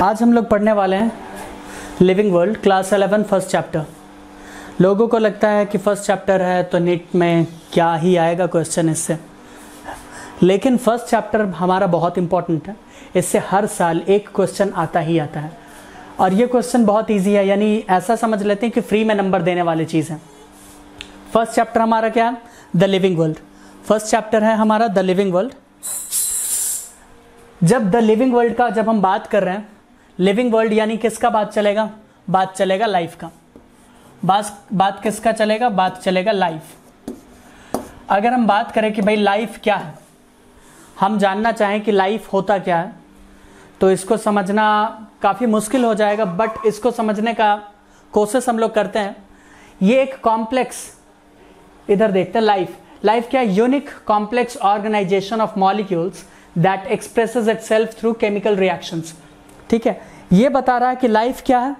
आज हम लोग पढ़ने वाले हैं living world class 11 first chapter. लोगों को लगता है कि फर्स्ट चैप्टर है तो नीट में क्या ही आएगा क्वेश्चन इससे, लेकिन फर्स्ट चैप्टर हमारा बहुत इंपॉर्टेंट है। इससे हर साल एक क्वेश्चन आता ही आता है और ये क्वेश्चन बहुत इजी है, यानी ऐसा समझ लेते हैं कि फ्री में नंबर देने वाली चीज़ है। फर्स्ट चैप्टर हमारा क्या है? The living world. First chapter है हमारा द लिविंग वर्ल्ड। जब द लिविंग वर्ल्ड का जब हम बात कर रहे हैं, लिविंग वर्ल्ड यानी किसका बात चलेगा? बात चलेगा लाइफ का। बात किसका चलेगा? बात चलेगा लाइफ। अगर हम बात करें कि भाई लाइफ क्या है, हम जानना चाहें कि लाइफ होता क्या है, तो इसको समझना काफ़ी मुश्किल हो जाएगा, बट इसको समझने का कोशिश हम लोग करते हैं। ये एक कॉम्प्लेक्स, इधर देखते हैं, लाइफ क्या है? Unique complex organisation of molecules that expresses itself through chemical reactions. ठीक है, ये बता रहा है कि लाइफ क्या है।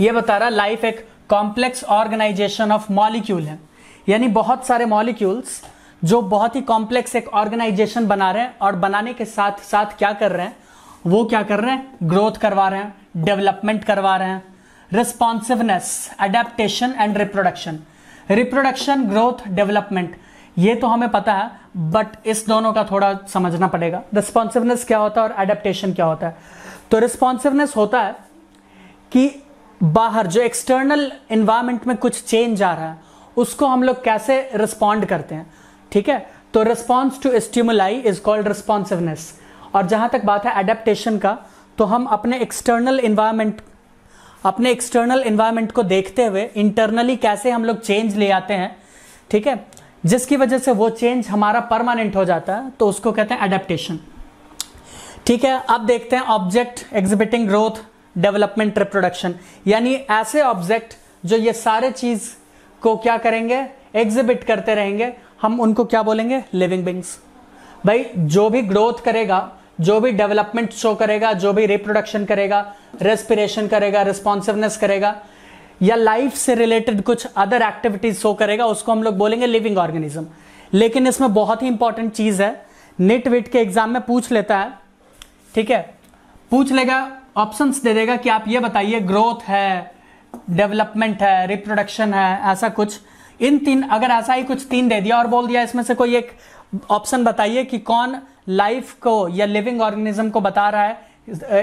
ये बता रहा है लाइफ एक कॉम्प्लेक्स ऑर्गेनाइजेशन ऑफ मॉलिक्यूल है, यानी बहुत सारे मॉलिक्यूल्स जो बहुत ही कॉम्प्लेक्स एक ऑर्गेनाइजेशन बना रहे हैं, और बनाने के साथ साथ क्या कर रहे हैं? वो क्या कर रहे हैं? ग्रोथ करवा रहे हैं, डेवलपमेंट करवा रहे हैं, responsiveness, adaptation and reproduction. Reproduction, growth, development, ये तो हमें पता है, बट इस दोनों का थोड़ा समझना पड़ेगा। रिस्पॉन्सिवनेस क्या होता है और अडेप्टेशन क्या होता है? तो रिस्पॉन्सिवनेस होता है कि बाहर जो एक्सटर्नल एनवायरनमेंट में कुछ चेंज आ रहा है, उसको हम लोग कैसे रिस्पॉन्ड करते हैं। ठीक है, तो response to stimuli is called responsiveness. और जहां तक बात है अडेप्टेशन का, तो हम अपने एक्सटर्नल एनवायरनमेंट को देखते हुए इंटरनली कैसे हम लोग चेंज ले आते हैं, ठीक है, जिसकी वजह से वो चेंज हमारा परमानेंट हो जाता है, तो उसको कहते हैं अडेप्टेशन। ठीक है, अब देखते हैं object exhibiting growth, development, reproduction, यानी ऐसे ऑब्जेक्ट जो ये सारे चीज को क्या करेंगे? एग्जिबिट करते रहेंगे, हम उनको क्या बोलेंगे? Living beings. भाई जो भी ग्रोथ करेगा, जो भी डेवलपमेंट शो करेगा, जो भी रिप्रोडक्शन करेगा, रेस्पिरेशन करेगा, रिस्पॉन्सिवनेस करेगा, या लाइफ से रिलेटेड कुछ अदर एक्टिविटीज शो करेगा, उसको हम लोग बोलेंगे लिविंग ऑर्गेनिज्म। लेकिन इसमें बहुत ही इंपॉर्टेंट चीज है, निट विट के एग्जाम में पूछ लेता है, ठीक है, पूछ लेगा, ऑप्शंस दे देगा कि आप ये बताइए ग्रोथ है, डेवलपमेंट है, रिप्रोडक्शन है, ऐसा कुछ। इन तीन, अगर ऐसा ही कुछ तीन दे दिया और बोल दिया इसमें से कोई एक ऑप्शन बताइए कि कौन लाइफ को या लिविंग ऑर्गेनिज्म को बता रहा है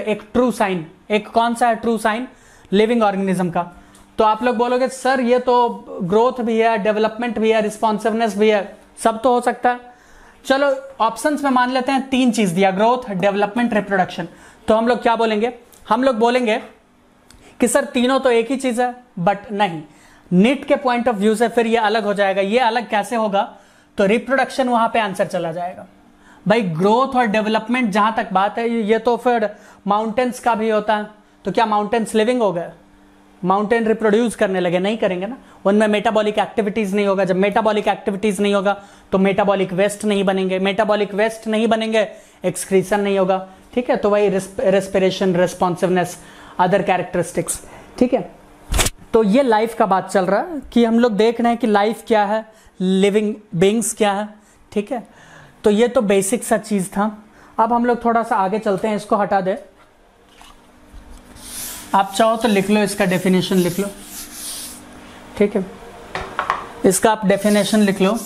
एक ट्रू साइन, एक कौन सा है ट्रू साइन लिविंग ऑर्गेनिज्म का, तो आप लोग बोलोगे सर ये तो ग्रोथ भी है, डेवलपमेंट भी है, रिस्पॉन्सिवनेस भी है, सब तो हो सकता है। चलो ऑप्शंस में मान लेते हैं तीन चीज दिया, ग्रोथ, डेवलपमेंट, रिप्रोडक्शन, तो हम लोग क्या बोलेंगे? हम लोग बोलेंगे कि सर तीनों तो एक ही चीज है, बट नहीं, नीट के पॉइंट ऑफ व्यू से फिर ये अलग हो जाएगा। ये अलग कैसे होगा? तो रिप्रोडक्शन वहां पे आंसर चला जाएगा। भाई ग्रोथ और डेवलपमेंट जहां तक बात है, ये तो फिर माउंटेन्स का भी होता है, तो क्या माउंटेन्स लिविंग हो गए? माउंटेन रिप्रोड्यूस करने लगे? नहीं करेंगे ना, उनमें मेटाबॉलिक एक्टिविटीज नहीं होगा। जब मेटाबॉलिक एक्टिविटीज नहीं होगा तो मेटाबॉलिक वेस्ट नहीं बनेंगे, मेटाबॉलिक वेस्ट नहीं बनेंगे, एक्सक्रीशन नहीं होगा। ठीक है, तो वही रेस्पिरेशन, रिस्पॉन्सिवनेस, अदर कैरेक्टरिस्टिक्स। ठीक है, तो ये लाइफ का बात चल रहा है कि हम लोग देख रहे हैं कि लाइफ क्या है, लिविंग बीइंग्स क्या है। ठीक है, तो ये तो बेसिक सा चीज था। अब हम लोग थोड़ा सा आगे चलते हैं, इसको हटा दे। आप चाहो तो लिख लो, इसका डेफिनेशन लिख लो। ठीक है, इसका आप डेफिनेशन लिख लो।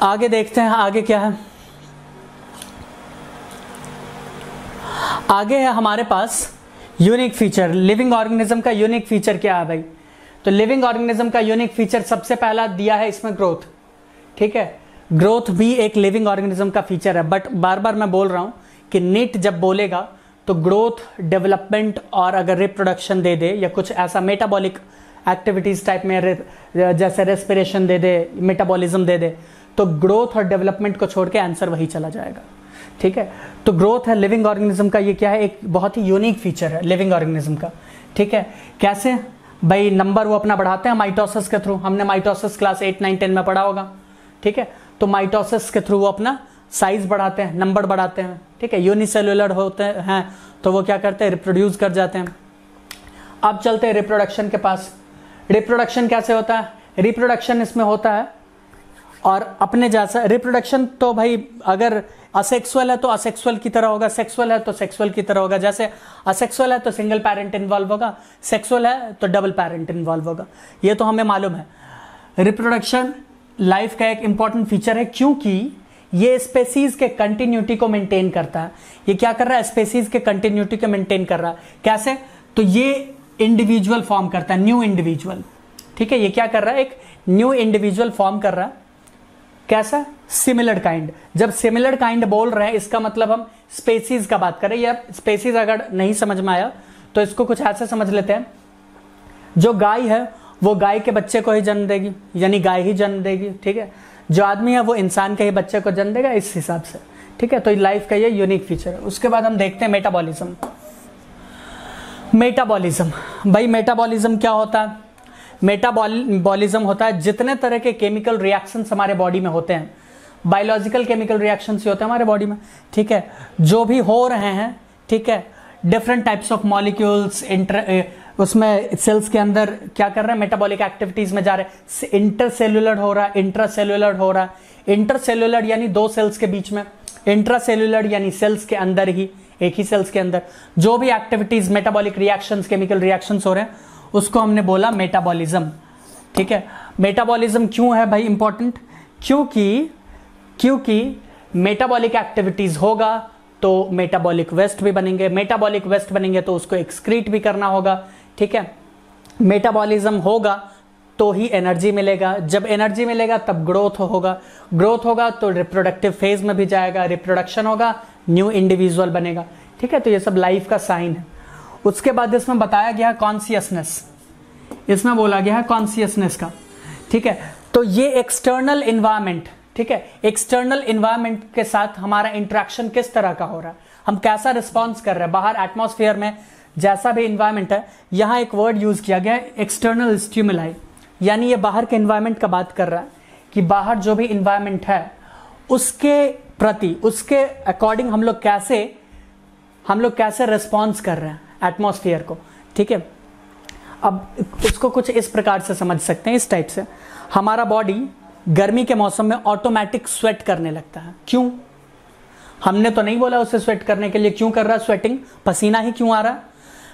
आगे देखते हैं आगे क्या है। आगे है हमारे पास यूनिक फीचर। लिविंग ऑर्गेनिज्म का यूनिक फीचर क्या है भाई? तो लिविंग ऑर्गेनिज्म का यूनिक फीचर सबसे पहला दिया है इसमें ग्रोथ। ठीक है, ग्रोथ भी एक लिविंग ऑर्गेनिज्म का फीचर है, बट बार बार मैं बोल रहा हूं कि नीट जब बोलेगा तो ग्रोथ, डेवलपमेंट और अगर रिप्रोडक्शन दे दे या कुछ ऐसा मेटाबॉलिक एक्टिविटीज टाइप में, जैसे रेस्पिरेशन दे दे, मेटाबॉलिज्म दे दे, तो ग्रोथ और डेवलपमेंट को छोड़ के आंसर वही चला जाएगा। ठीक है, तो ग्रोथ है लिविंग ऑर्गेनिज्म का, ये क्या है? एक बहुत ही यूनिक फीचर है लिविंग ऑर्गेनिज्म का। ठीक है, कैसे भाई? नंबर वो अपना बढ़ाते हैं माइटोसिस के थ्रू। हमने माइटोसिस क्लास 8, 9, 10 में पढ़ा होगा। ठीक है, तो माइटोसिस के थ्रू वो अपना साइज बढ़ाते हैं, नंबर बढ़ाते हैं। ठीक है, यूनिसेलुलर होते हैं तो वो क्या करते हैं? रिप्रोड्यूस कर जाते हैं। अब चलते हैं रिप्रोडक्शन के पास। रिप्रोडक्शन कैसे होता है? रिप्रोडक्शन इसमें होता है और अपने जैसा रिप्रोडक्शन तो भाई अगर असेक्सुअल है तो असेक्सुअल की तरह होगा, सेक्सुअल है तो सेक्सुअल की तरह होगा। जैसे असेक्सुअल है तो सिंगल पेरेंट इन्वॉल्व होगा, सेक्सुअल है तो डबल पेरेंट इन्वॉल्व होगा, ये तो हमें मालूम है। रिप्रोडक्शन लाइफ का एक इंपॉर्टेंट फीचर है क्योंकि ये स्पेसीज के कंटिन्यूटी को मेंटेन करता है। ये क्या कर रहा है? स्पेसीज के कंटिन्यूटी को मेंटेन कर रहा है। कैसे? तो ये इंडिविजुअल फॉर्म करता है, न्यू इंडिविजुअल। ठीक है, ये क्या कर रहा है? एक न्यू इंडिविजुअल फॉर्म कर रहा है। कैसा? Similar kind. जब सिमिलर काइंड बोल रहे हैं इसका मतलब हम स्पेसीज का बात करें। या स्पेसीज अगर नहीं समझ में आया तो इसको कुछ ऐसे समझ लेते हैं, जो गाय है वो गाय के बच्चे को ही जन्म देगी, यानी गाय ही जन्म देगी। ठीक है, जो आदमी है वो इंसान के ही बच्चे को जन्म देगा, इस हिसाब से। ठीक है, तो लाइफ का ये यूनिक फीचर है। उसके बाद हम देखते हैं मेटाबॉलिज्म। मेटाबॉलिज्म, भाई मेटाबॉलिज्म क्या होता है? मेटाबॉलिज्म होता है जितने तरह के केमिकल रिएक्शंस हमारे बॉडी में होते हैं, बायोलॉजिकल केमिकल रिएक्शंस होते हैं हमारे बॉडी में। ठीक है, जो भी हो रहे हैं, ठीक है, डिफरेंट टाइप्स ऑफ मॉलिक्यूल्स उसमें सेल्स के अंदर क्या कर रहे हैं? मेटाबॉलिक एक्टिविटीज में जा रहे हैं। इंटरसेल्युलर हो रहा है, इंट्रासेल्युलर हो रहा है। इंटरसेल्युलर यानी दो सेल्स के बीच में, इंट्रासेल्युलर यानी सेल्स के अंदर ही, एक ही सेल्स के अंदर जो भी activities metabolic reactions, chemical reactions हो रहे हैं उसको हमने बोला मेटाबॉलिज्म। ठीक है, मेटाबॉलिज्म क्यों है भाई इंपॉर्टेंट? क्योंकि मेटाबॉलिक एक्टिविटीज होगा तो मेटाबॉलिक वेस्ट भी बनेंगे, मेटाबॉलिक वेस्ट बनेंगे तो उसको एक्सक्रीट भी करना होगा। ठीक है, मेटाबॉलिज्म होगा तो ही एनर्जी मिलेगा, जब एनर्जी मिलेगा तब ग्रोथ होगा, ग्रोथ होगा तो रिप्रोडक्टिव फेज में भी जाएगा, रिप्रोडक्शन होगा, न्यू इंडिविजुअल बनेगा। ठीक है, तो ये सब लाइफ का साइन है। उसके बाद इसमें बताया गया कॉन्शियसनेस, इसमें बोला गया है कॉन्शियसनेस का। ठीक है, तो ये एक्सटर्नल इन्वायरमेंट, ठीक है, एक्सटर्नल इन्वायरमेंट के साथ हमारा इंटरेक्शन किस तरह का हो रहा है, हम कैसा रिस्पॉन्स कर रहे हैं बाहर एटमॉस्फेयर में, जैसा भी इन्वायरमेंट है। यहां एक वर्ड यूज किया गया है एक्सटर्नल स्टिमुलाई, यानी ये बाहर के इन्वायरमेंट का बात कर रहा है कि बाहर जो भी इन्वायरमेंट है उसके प्रति, उसके अकॉर्डिंग हम लोग कैसे रिस्पॉन्स कर रहे हैं एटमॉस्फेयर को। ठीक है, अब उसको कुछ इस प्रकार से समझ सकते हैं, इस टाइप से। हमारा बॉडी गर्मी के मौसम में ऑटोमेटिक स्वेट करने लगता है। क्यों? हमने तो नहीं बोला उसे स्वेट करने के लिए। क्यों कर रहा है स्वेटिंग? पसीना ही क्यों आ रहा है?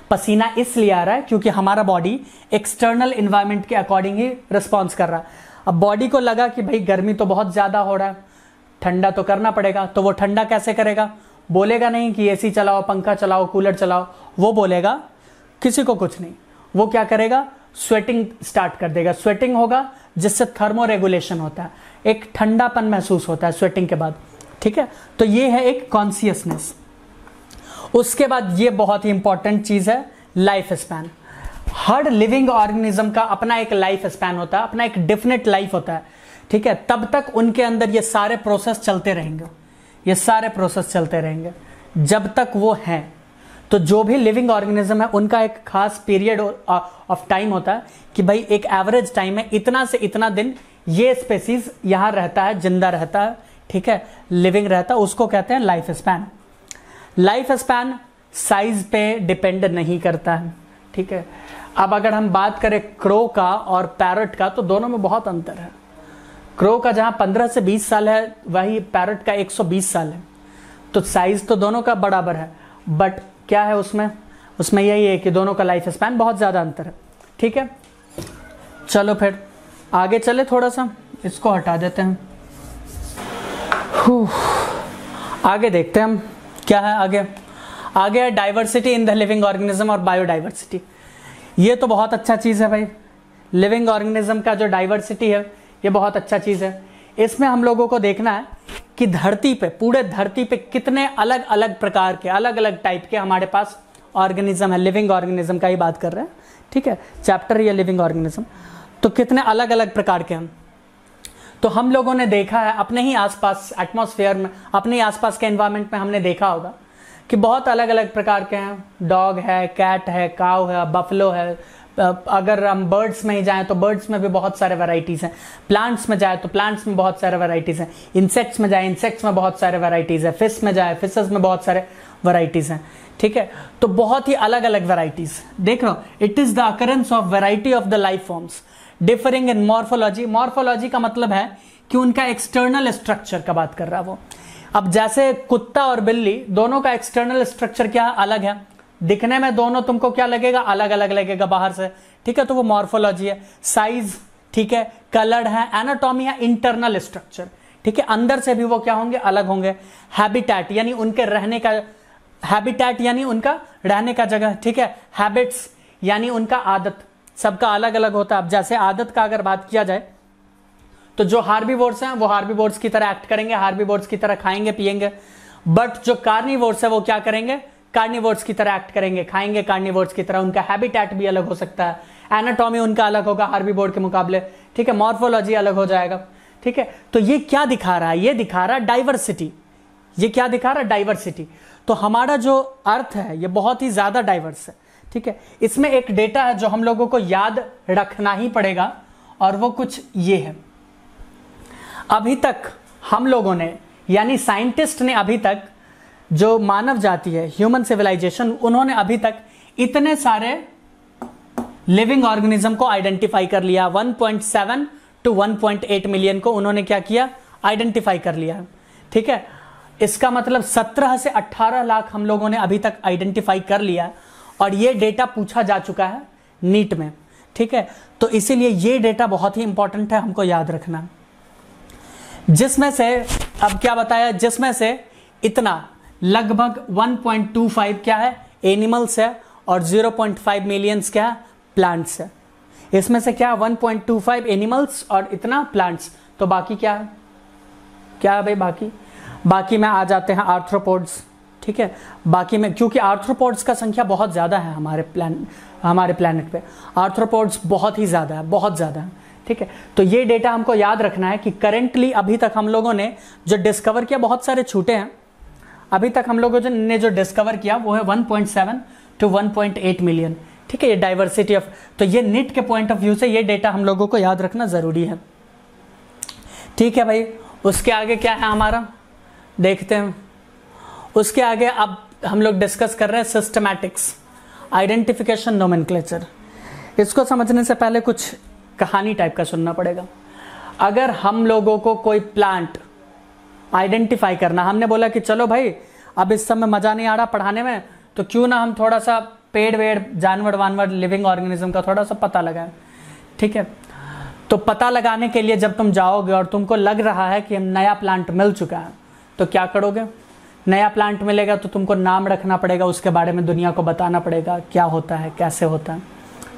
पसीना इसलिए आ रहा है क्योंकि हमारा बॉडी एक्सटर्नल इन्वायरमेंट के अकॉर्डिंग ही रिस्पॉन्स कर रहा है। अब बॉडी को लगा कि भाई गर्मी तो बहुत ज्यादा हो रहा है, ठंडा तो करना पड़ेगा, तो वो ठंडा कैसे करेगा? बोलेगा नहीं कि एसी चलाओ, पंखा चलाओ, कूलर चलाओ, वो बोलेगा किसी को कुछ नहीं, वो क्या करेगा? स्वेटिंग स्टार्ट कर देगा। स्वेटिंग होगा जिससे थर्मो रेगुलेशन होता है, एक ठंडापन महसूस होता है स्वेटिंग के बाद। ठीक है, तो ये है एक कॉन्शियसनेस। उसके बाद ये बहुत ही इंपॉर्टेंट चीज है लाइफ स्पैन। हर लिविंग ऑर्गेनिज्म का अपना एक लाइफ स्पैन होता है, अपना एक डेफिनेट लाइफ होता है। ठीक है, तब तक उनके अंदर ये सारे प्रोसेस चलते रहेंगे, ये सारे प्रोसेस चलते रहेंगे जब तक वो हैं। तो जो भी लिविंग ऑर्गेनिज्म है उनका एक खास पीरियड ऑफ टाइम होता है कि भाई एक एवरेज टाइम है, इतना से इतना दिन ये स्पेसीज यहां रहता है, जिंदा रहता है। ठीक है, लिविंग रहता है, उसको कहते हैं life span. Life span size पे डिपेंड नहीं करता है। ठीक है, अब अगर हम बात करें क्रो का और पैरट का तो दोनों में बहुत अंतर है। क्रो का जहां 15 से 20 साल है वही पैरट का 120 साल है, तो साइज तो दोनों का बराबर है, बट क्या है उसमें यही है कि दोनों का लाइफ स्पैन बहुत ज्यादा अंतर है। ठीक है, चलो फिर आगे चले, थोड़ा सा इसको हटा देते हैं, आगे देखते हैं हम क्या है। आगे है diversity in the living organism और बायोडाइवर्सिटी। ये तो बहुत अच्छा चीज है भाई, लिविंग ऑर्गेनिज्म का जो डाइवर्सिटी है ये बहुत अच्छा चीज है। इसमें हम लोगों को देखना है कि धरती पे, पूरे धरती पे कितने अलग अलग प्रकार के, अलग अलग टाइप के हमारे पास ऑर्गेनिज्म है। लिविंग ऑर्गेनिज्म का ही बात कर रहे हैं। ठीक है, चैप्टर ये लिविंग ऑर्गेनिज्म, तो कितने अलग अलग प्रकार के हम, तो हम लोगों ने देखा है अपने ही आसपास एटमॉस्फेयर में, अपने ही आसपास के एनवायरनमेंट में हमने देखा होगा कि बहुत अलग अलग प्रकार के हैं। डॉग है, कैट है, काउ है, बफलो है। अगर हम बर्ड्स में ही जाएं तो बर्ड्स में भी बहुत सारे वैरायटीज हैं। प्लांट्स में जाए तो प्लांट्स में बहुत सारे वैरायटीज हैं। इंसेक्ट्स में जाए, इंसेक्ट्स में बहुत सारे वैरायटीज है। फिश में जाए, फिशेस में बहुत सारे वैरायटीज हैं। ठीक है, तो बहुत ही अलग अलग वैरायटीज देख रहे हो। It is the occurrence of variety of the life forms differing in morphology. Morphology का मतलब है कि उनका एक्सटर्नल स्ट्रक्चर का बात कर रहा है वो। अब जैसे कुत्ता और बिल्ली दोनों का एक्सटर्नल स्ट्रक्चर क्या अलग है, दिखने में दोनों तुमको क्या लगेगा, अलग अलग लगेगा बाहर से, ठीक है, तो वो मॉर्फोलॉजी है। साइज, ठीक है, कलर है, एनाटॉमी है, इंटरनल स्ट्रक्चर, ठीक है, अंदर से भी वो क्या होंगे, अलग होंगे। हैबिटेट यानी उनके रहने का, हैबिटेट यानी उनका रहने का जगह, ठीक है। हैबिट्स यानी उनका आदत, सबका अलग अलग होता है। अब जैसे आदत का अगर बात किया जाए तो जो हार्बीवोर्स हैं वो हार्बीवोर्स की तरह एक्ट करेंगे, हार्बीवोर्स की तरह खाएंगे पिएंगे। बट जो कार्निवोर्स है वो क्या करेंगे, कार्निवोर्स की तरह एक्ट करेंगे, खाएंगे कार्निवोर्स की तरह। उनका हैबिटेट भी अलग हो सकता है, एनाटॉमी उनका अलग होगा हार्बीवोर के मुकाबले, ठीक है, मॉर्फोलॉजी अलग हो जाएगा, ठीक है। तो ये क्या दिखा रहा है, ये दिखा रहा है डाइवर्सिटी। ये क्या दिखा रहा है, डाइवर्सिटी। तो हमारा जो अर्थ है ये बहुत ही ज्यादा डाइवर्स है, ठीक है। इसमें एक डेटा है जो हम लोगों को याद रखना ही पड़ेगा, और वो कुछ ये है। अभी तक हम लोगों ने, यानी साइंटिस्ट ने अभी तक, जो मानव जाति है, ह्यूमन सिविलाइजेशन, उन्होंने अभी तक इतने सारे लिविंग ऑर्गेनिज्म को आइडेंटिफाई कर लिया। 1.7 to 1.8 मिलियन को उन्होंने क्या किया, आइडेंटिफाई कर लिया, ठीक है। इसका मतलब 17 से 18 लाख हम लोगों ने अभी तक आइडेंटिफाई कर लिया, और ये डेटा पूछा जा चुका है नीट में, ठीक है। तो इसीलिए ये डेटा बहुत ही इंपॉर्टेंट है, हमको याद रखना। जिसमें से, अब क्या बताया, जिसमें से इतना लगभग 1.25 क्या है, एनिमल्स है, और 0.5 मिलियंस क्या है, प्लांट्स है। इसमें से क्या 1.25 एनिमल्स और इतना प्लांट्स, तो बाकी क्या है, क्या है भाई, बाकी में आ जाते हैं आर्थ्रोपोड्स, ठीक है। बाकी में, क्योंकि आर्थ्रोपोड्स का संख्या बहुत ज्यादा है हमारे प्लेनेट पे, आर्थ्रोपोड्स बहुत ही ज्यादा है, बहुत ज्यादा है, ठीक है। तो ये डेटा हमको याद रखना है कि करेंटली अभी तक हम लोगों ने जो डिस्कवर किया, बहुत सारे छूटे हैं, अभी तक हम लोगों ने जो डिस्कवर किया वो है 1.7 to 1.8 मिलियन, ठीक है। ये डाइवर्सिटी ऑफ, तो ये नीट के पॉइंट ऑफ व्यू से ये डेटा हम लोगों को याद रखना जरूरी है, ठीक है भाई। उसके आगे क्या है हमारा, देखते हैं। उसके आगे अब हम लोग डिस्कस कर रहे हैं सिस्टमैटिक्स, आइडेंटिफिकेशन, नोमेनक्लेचर। इसको समझने से पहले कुछ कहानी टाइप का सुनना पड़ेगा। अगर हम लोगों को कोई प्लांट आइडेंटिफाई करना, हमने बोला कि चलो भाई अब इस समय मजा नहीं आ रहा पढ़ाने में, तो क्यों ना हम थोड़ा सा पेड़ वेड़, जानवर वानवर, लिविंग ऑर्गेनिज्म का थोड़ा सा पता लगाएं, ठीक है। तो पता लगाने के लिए जब तुम जाओगे और तुमको लग रहा है कि हम नया प्लांट मिल चुका है, तो क्या करोगे, नया प्लांट मिलेगा तो तुमको नाम रखना पड़ेगा, उसके बारे में दुनिया को बताना पड़ेगा क्या होता है, कैसे होता है,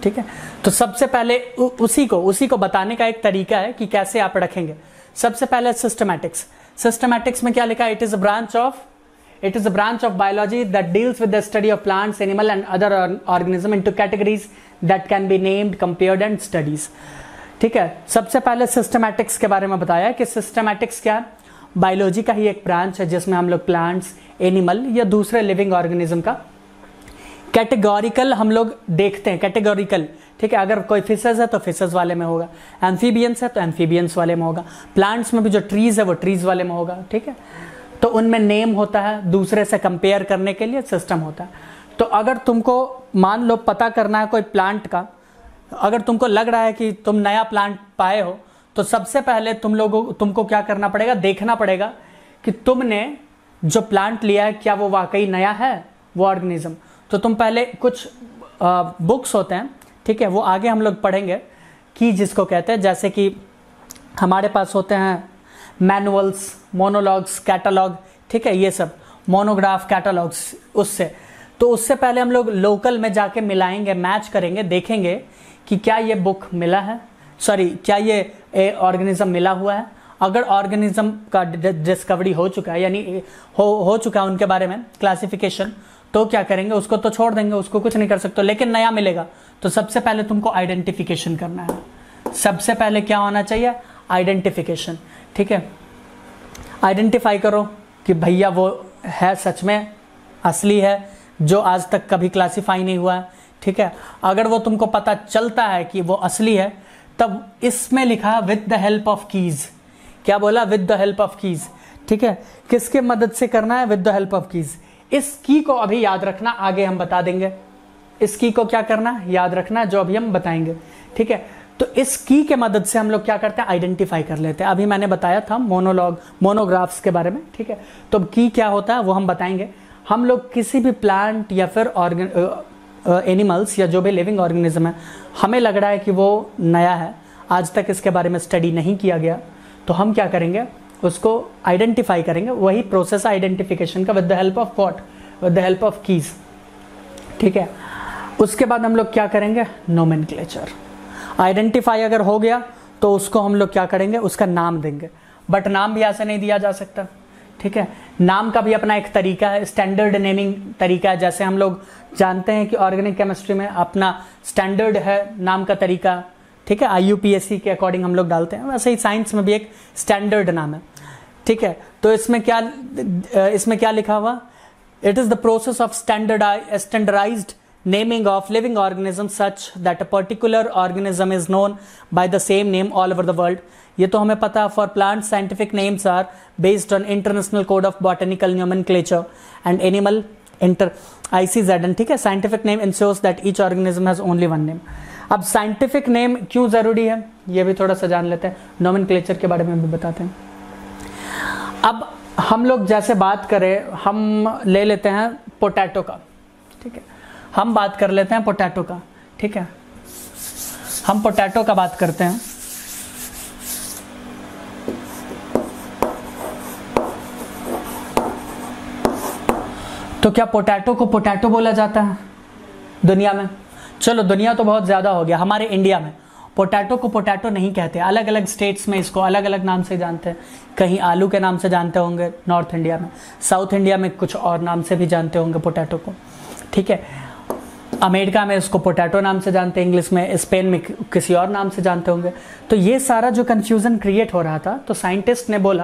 ठीक है। तो सबसे पहले उसी को बताने का एक तरीका है कि कैसे आप रखेंगे। सबसे पहले सिस्टमैटिक्स। सिस्टमैटिक्स में क्या लिखा है, it is a branch of biology that deals with the study of plants, animal and other organism into categories that can be named, compared and studies, ठीक है। सबसे पहले सिस्टमैटिक्स के बारे में बताया कि सिस्टमैटिक्स क्या है, बायोलॉजी का ही एक ब्रांच है जिसमें हम लोग प्लांट्स, एनिमल या दूसरे लिविंग ऑर्गेनिज्म का कैटेगोरिकल हम लोग देखते हैं, कैटेगोरिकल, ठीक है। अगर कोई फिशेज है तो फिशेज वाले में होगा, एम्फीबियंस है तो एम्फीबियंस वाले में होगा, प्लांट्स में भी जो ट्रीज है वो ट्रीज वाले में होगा, ठीक है। तो उनमें नेम होता है, दूसरे से कंपेयर करने के लिए सिस्टम होता है। तो अगर तुमको मान लो पता करना है कोई प्लांट का, अगर तुमको लग रहा है कि तुम नया प्लांट पाए हो, तो सबसे पहले तुमको क्या करना पड़ेगा, देखना पड़ेगा कि तुमने जो प्लांट लिया है क्या वो वाकई नया है, वो ऑर्गेनिज्म। तो तुम पहले कुछ बुक्स होते हैं, ठीक है, वो आगे हम लोग पढ़ेंगे कि जिसको कहते हैं, जैसे कि हमारे पास होते हैं मैनुअल्स, मोनोलॉग्स, कैटलॉग, ठीक है, ये सब मोनोग्राफ, कैटलॉग्स, उससे पहले हम लोग लोकल में जाके मिलाएंगे, मैच करेंगे, देखेंगे कि क्या ये बुक मिला है, क्या ये ऑर्गेनिज्म मिला हुआ है। अगर ऑर्गेनिज्म का डिस्कवरी हो चुका है, यानी हो चुका है उनके बारे में क्लासिफिकेशन, तो क्या करेंगे, उसको तो छोड़ देंगे, उसको कुछ नहीं कर सकते। लेकिन नया मिलेगा तो सबसे पहले तुमको आइडेंटिफिकेशन करना है। सबसे पहले क्या होना चाहिए, आइडेंटिफिकेशन, ठीक है। आइडेंटिफाई करो कि भैया वो है सच में असली है, जो आज तक कभी क्लासिफाई नहीं हुआ है, ठीक है। अगर वो तुमको पता चलता है कि वो असली है, तब इसमें लिखा है with the help of keys. क्या बोला, with the help of keys, ठीक है। किसके मदद से करना है, with the help of keys. इस की को अभी याद रखना, आगे हम बता देंगे। इस की को क्या करना है, याद रखना, जो अभी हम बताएंगे, ठीक है। तो इस की के मदद से हम लोग क्या करते हैं, आइडेंटिफाई कर लेते हैं। अभी मैंने बताया था मोनोग्राफ्स के बारे में, ठीक है। तो की क्या होता है वो हम बताएंगे। हम लोग किसी भी प्लांट या फिर एनिमल्स या जो भी लिविंग ऑर्गेनिज्म है, हमें लग रहा है कि वो नया है, आज तक इसके बारे में स्टडी नहीं किया गया, तो हम क्या करेंगे, उसको आइडेंटिफाई करेंगे। वही प्रोसेस आइडेंटिफिकेशन का, with the help of what, with the help of keys, ठीक है। उसके बाद हम लोग क्या करेंगे, नोमेनक्लेचर। आइडेंटिफाई अगर हो गया तो उसको हम लोग क्या करेंगे, उसका नाम देंगे। बट नाम भी ऐसे नहीं दिया जा सकता, ठीक है। नाम का भी अपना एक तरीका है, स्टैंडर्ड नेमिंग तरीका है। जैसे हम लोग जानते हैं कि ऑर्गेनिक केमिस्ट्री में अपना स्टैंडर्ड है नाम का तरीका, ठीक है, IUPAC के अकॉर्डिंग हम लोग डालते हैं, वैसे ही साइंस में भी एक स्टैंडर्ड नाम है, ठीक है। तो इसमें क्या लिखा हुआ, it is the process of standardised naming of living organisms such that a particular organism is known by the same name all over the world. ये तो हमें पता है। For plants, scientific names are based on International Code of Botanical Nomenclature and Animal ICZN, ठीक है। Scientific name ensures that each organism has only one name. अब scientific name क्यों जरूरी है, ये भी थोड़ा सा जान लेते हैं। Nomenclature के बारे में भी बताते हैं। अब हम लोग जैसे बात करें, हम ले लेते हैं पोटैटो का, ठीक है। हम बात कर लेते हैं पोटैटो का, ठीक है। हम पोटैटो का बात करते हैं। तो क्या पोटैटो को पोटैटो बोला जाता है दुनिया में? चलो, दुनिया तो बहुत ज्यादा हो गया, हमारे इंडिया में पोटैटो को पोटैटो नहीं कहते। अलग अलग स्टेट्स में इसको अलग अलग नाम से जानते हैं। कहीं आलू के नाम से जानते होंगे नॉर्थ इंडिया में, साउथ इंडिया में कुछ और नाम से भी जानते होंगे पोटैटो को, ठीक है। अमेरिका में इसको पोटैटो नाम से जानते हैं, इंग्लिश में, स्पेन में किसी और नाम से जानते होंगे। तो ये सारा जो कंफ्यूजन क्रिएट हो रहा था, तो साइंटिस्ट ने बोला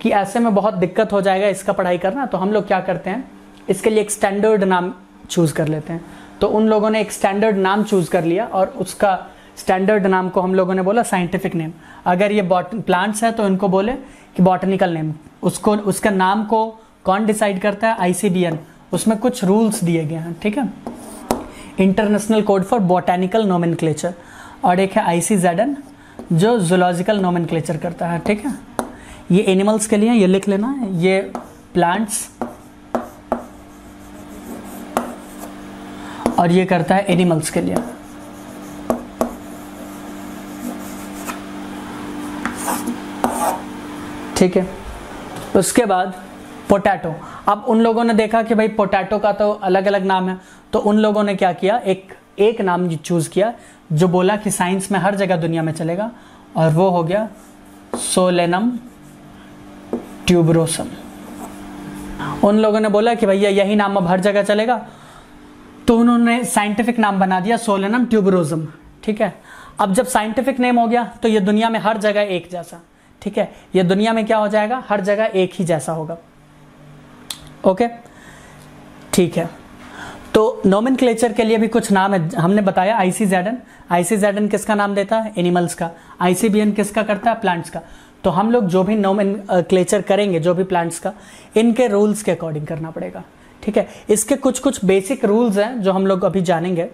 कि ऐसे में बहुत दिक्कत हो जाएगा इसका पढ़ाई करना, तो हम लोग क्या करते हैं, इसके लिए एक स्टैंडर्ड नाम चूज कर लेते हैं। तो उन लोगों ने एक स्टैंडर्ड नाम चूज कर लिया और उसका स्टैंडर्ड नाम को हम लोगों ने बोला साइंटिफिक नेम। अगर ये प्लांट्स है तो इनको बोले कि बॉटनिकल नेम। उसको, उसका नाम को कौन डिसाइड करता है, ICBN। उसमें कुछ रूल्स दिए गए हैं, ठीक है। International code for botanical nomenclature, और एक है ICZN जो जूलॉजिकल नोमेनक्लेचर करता है, ठीक है। ये एनिमल्स के लिए, ये लिख लेना, ये प्लांट्स, और ये करता है एनिमल्स के लिए। ठीक है। उसके बाद पोटैटो। अब उन लोगों ने देखा कि भाई पोटैटो का तो अलग अलग नाम है, तो उन लोगों ने क्या किया, एक नाम चूज किया जो बोला कि साइंस में हर जगह दुनिया में चलेगा, और वो हो गया सोलेनम ट्यूबरोसम। उन लोगों ने बोला कि भैया यही नाम अब हर जगह चलेगा, तो उन्होंने साइंटिफिक नाम बना दिया सोलेनम ट्यूबरोसम, ठीक है। अब जब साइंटिफिक नेम हो गया तो ये दुनिया में हर जगह एक जैसा, ठीक है। ये दुनिया में क्या हो जाएगा, हर जगह एक ही जैसा होगा, ओके, ठीक है। तो नोमेनक्लेचर के लिए भी कुछ नाम है, हमने बताया ICZN किसका नाम देता है, एनिमल्स का। ICBN किसका करता है, प्लांट्स का। तो हम लोग जो भी नोमेनक्लेचर करेंगे, जो भी प्लांट्स का, इनके रूल्स के अकॉर्डिंग करना पड़ेगा, ठीक है। इसके कुछ बेसिक रूल्स हैं जो हम लोग अभी जानेंगे।